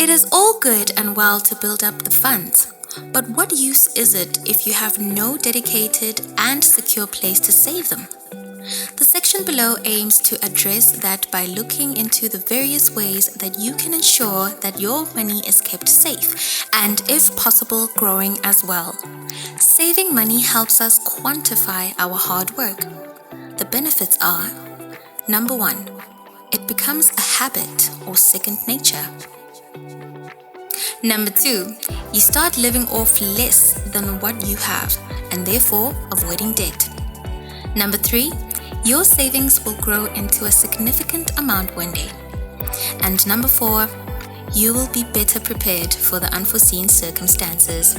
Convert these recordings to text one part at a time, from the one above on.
It is all good and well to build up the funds, but what use is it if you have no dedicated and secure place to save them? The section below aims to address that by looking into the various ways that you can ensure that your money is kept safe and, if possible, growing as well. Saving money helps us quantify our hard work. The benefits are: number 1, it becomes a habit or second nature. Number 2, you start living off less than what you have and therefore avoiding debt. Number 3, your savings will grow into a significant amount one day. And number 4, you will be better prepared for the unforeseen circumstances.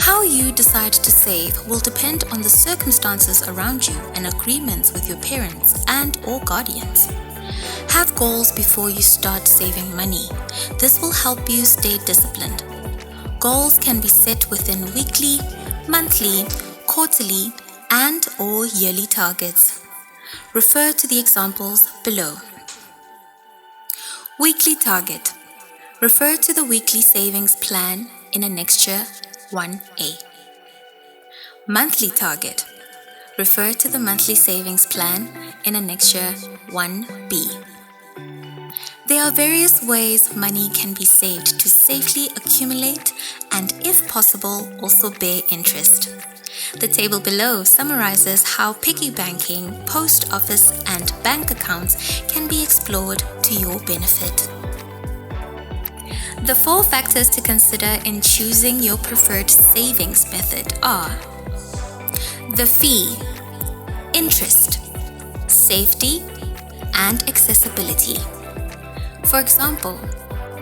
How you decide to save will depend on the circumstances around you and agreements with your parents and/or guardians. Have goals before you start saving money. This will help you stay disciplined. Goals can be set within weekly, monthly, quarterly, and/or yearly targets. Refer to the examples below. Weekly target. Refer to the weekly savings plan in Annexure 1A. Monthly target. Refer to the monthly savings plan in Annexure 1B. There are various ways money can be saved to safely accumulate and, if possible, also bear interest. The table below summarizes how piggy banking, post office, and bank accounts can be explored to your benefit. The 4 factors to consider in choosing your preferred savings method are: the fee, interest, safety, and accessibility. For example,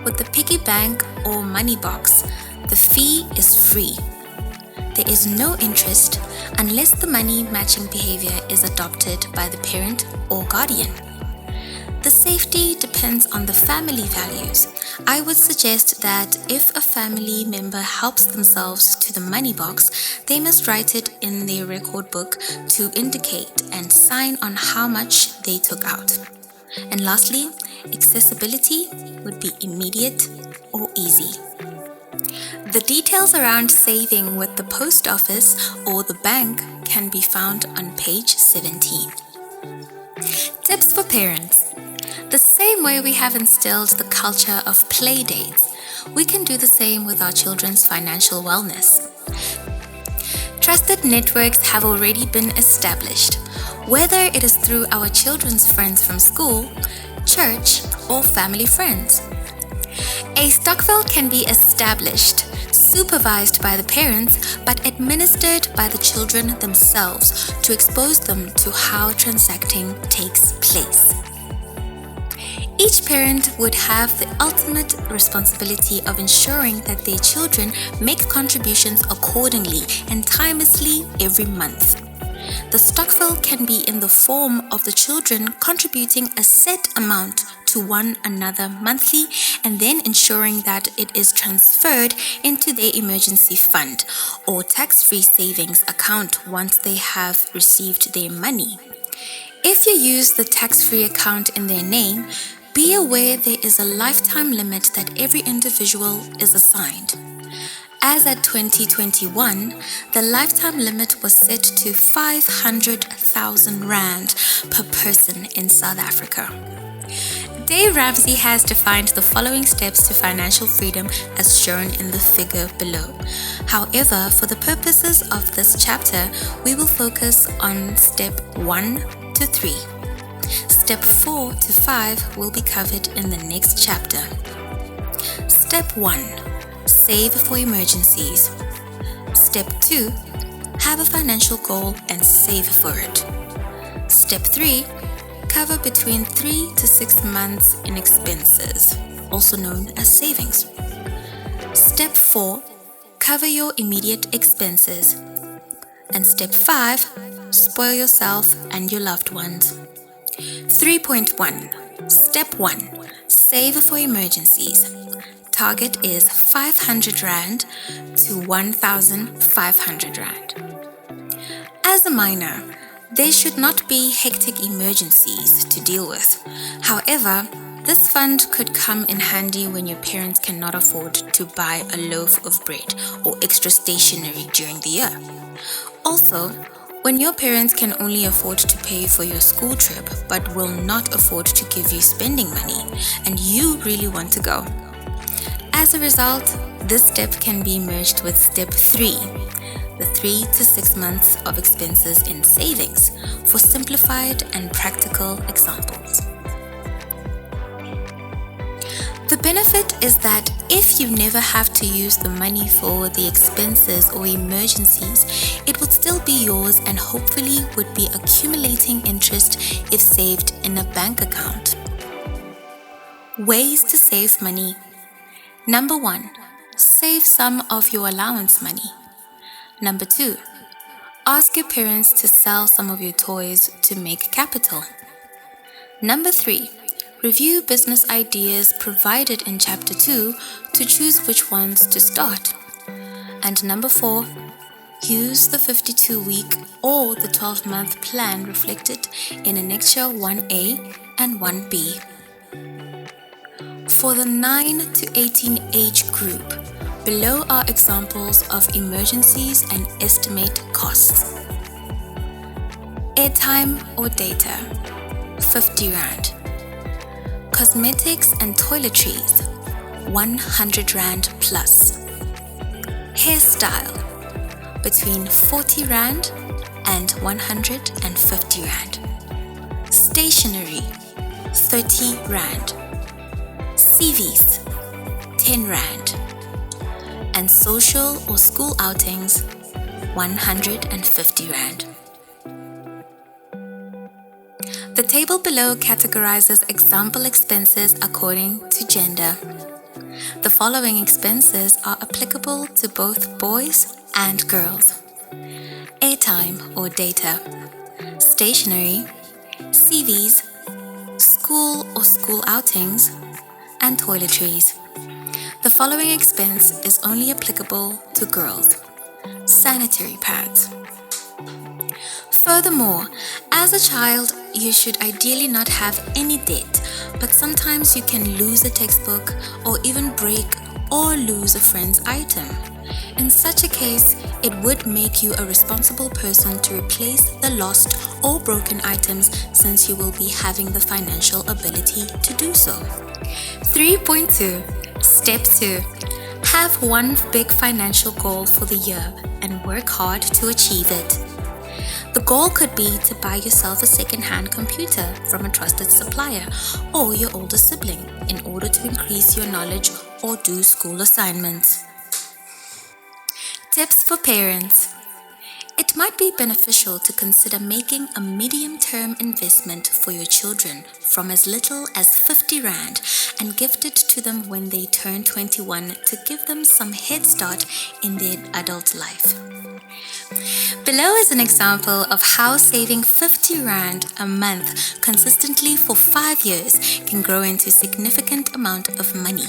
with the piggy bank or money box, the fee is free. There is no interest unless the money matching behavior is adopted by the parent or guardian. The safety depends on the family values. I would suggest that if a family member helps themselves to the money box, they must write it in their record book to indicate and sign on how much they took out. And lastly, accessibility would be immediate or easy. The details around saving with the post office or the bank can be found on page 17. Tips for parents. The same way we have instilled the culture of play dates, we can do the same with our children's financial wellness. Trusted networks have already been established, whether it is through our children's friends from school, church, or family friends. A stokvel can be established, supervised by the parents, but administered by the children themselves to expose them to how transacting takes place. Each parent would have the ultimate responsibility of ensuring that their children make contributions accordingly and timelessly every month. The stokvel can be in the form of the children contributing a set amount to one another monthly and then ensuring that it is transferred into their emergency fund or tax-free savings account once they have received their money. If you use the tax-free account in their name, be aware there is a lifetime limit that every individual is assigned. As at 2021, the lifetime limit was set to 500,000 Rand per person in South Africa. Dave Ramsey has defined the following steps to financial freedom as shown in the figure below. However, for the purposes of this chapter, we will focus on step 1 to 3. Step 4 to 5 will be covered in the next chapter. Step 1. Save for emergencies. Step 2. Have a financial goal and save for it. Step 3. Cover between 3 to 6 months in expenses, also known as savings. Step 4. Cover your immediate expenses. And step 5. Spoil yourself and your loved ones. 3.1. Step 1. Save for emergencies. Target is 500 Rand to 1,500 Rand. As a minor, there should not be hectic emergencies to deal with. However, This fund could come in handy when your parents cannot afford to buy a loaf of bread or extra stationery during the year. Also, when your parents can only afford to pay for your school trip but will not afford to give you spending money and you really want to go. As a result, this step can be merged with step 3, the 3 to 6 months of expenses in savings, for simplified and practical examples. The benefit is that if you never have to use the money for the expenses or emergencies, it would still be yours and hopefully would be accumulating interest if saved in a bank account. Ways to save money. Number 1, save some of your allowance money. Number 2, ask your parents to sell some of your toys to make capital. Number 3, review business ideas provided in Chapter 2 to choose which ones to start. And number 4, use the 52-week or the 12-month plan reflected in Annexure 1A and 1B. For the 9 to 18 age group, below are examples of emergencies and estimate costs. Airtime or data, 50 Rand. Cosmetics and toiletries, 100 Rand plus. Hairstyle, between 40 Rand and 150 Rand. Stationery, 30 Rand. CVs, 10 Rand. And social or school outings, 150 Rand. The table below categorizes example expenses according to gender. The following expenses are applicable to both boys and girls: airtime or data, stationery, CVs, school or school outings, and toiletries. The following expense is only applicable to girls: sanitary pads. Furthermore, as a child, you should ideally not have any debt, but sometimes you can lose a textbook or even break or lose a friend's item. In such a case, it would make you a responsible person to replace the lost or broken items since you will be having the financial ability to do so. 3.2. Step 2. Have one big financial goal for the year and work hard to achieve it. The goal could be to buy yourself a second-hand computer from a trusted supplier or your older sibling in order to increase your knowledge or do school assignments. Tips for parents. It might be beneficial to consider making a medium-term investment for your children from as little as 50 Rand and gift it to them when they turn 21 to give them some head start in their adult life. Below is an example of how saving 50 Rand a month consistently for 5 years can grow into a significant amount of money.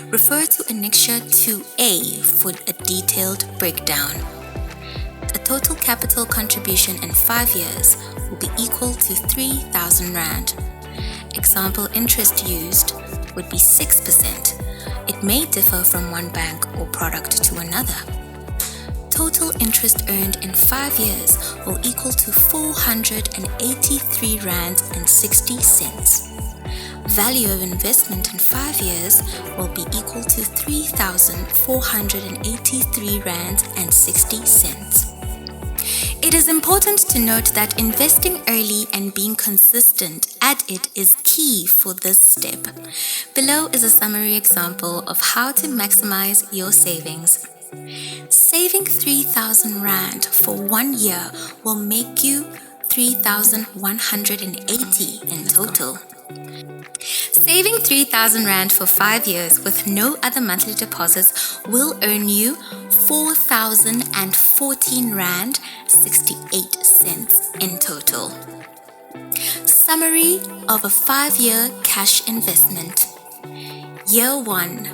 Refer to Annexure 2A for a detailed breakdown. A total capital contribution in 5 years will be equal to 3,000 Rand. Example interest used would be 6%. It may differ from one bank or product to another. Total interest earned in 5 years will equal to 483 Rand and 60 cents. Value of investment in 5 years will be equal to 3,483 Rand and 60 cents. It is important to note that investing early and being consistent at it is key for this step. Below is a summary example of how to maximize your savings. Saving 3,000 Rand for 1 year will make you 3,180 in total. Saving 3,000 Rand for 5 years with no other monthly deposits will earn you 4,014 Rand 68 cents in total. Summary of a 5-year cash investment. Year 1.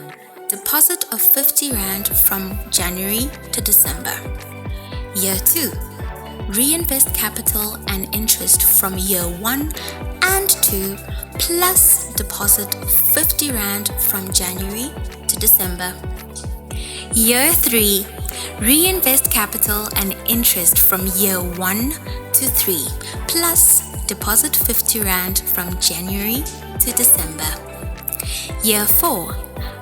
Deposit of 50 Rand from January to December. Year 2. Reinvest capital and interest from year 1 And 2. Plus deposit 50 Rand from January to December. Year 3. Reinvest capital and interest from year 1 to 3, plus deposit 50 Rand from January to December. Year 4.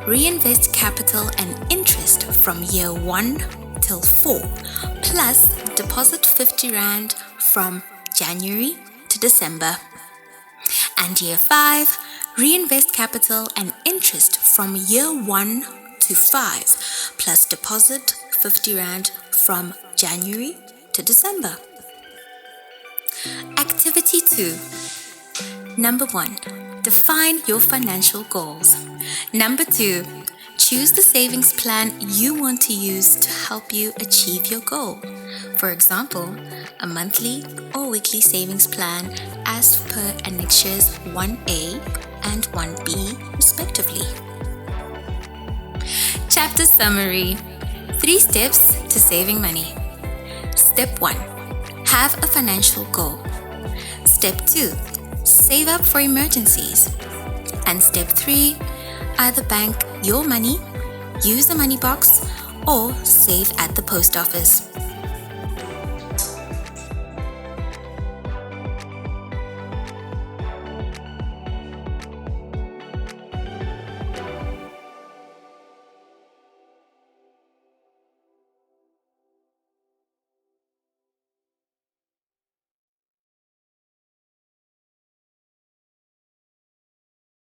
Reinvest capital and interest from year 1 till 4, plus deposit 50 Rand from January to December. And year 5. Reinvest capital and interest from year 1 to 5, plus deposit 50 Rand from January to December. Activity 2. Number 1. Define your financial goals. Number 2. Choose the savings plan you want to use to help you achieve your goal. For example, a monthly or weekly savings plan as per Annexures 1A and 1B respectively. Chapter Summary. 3 steps to saving money. Step 1. Have a financial goal. Step 2. Save up for emergencies. And step 3. Either bank your money, use a money box, or save at the post office.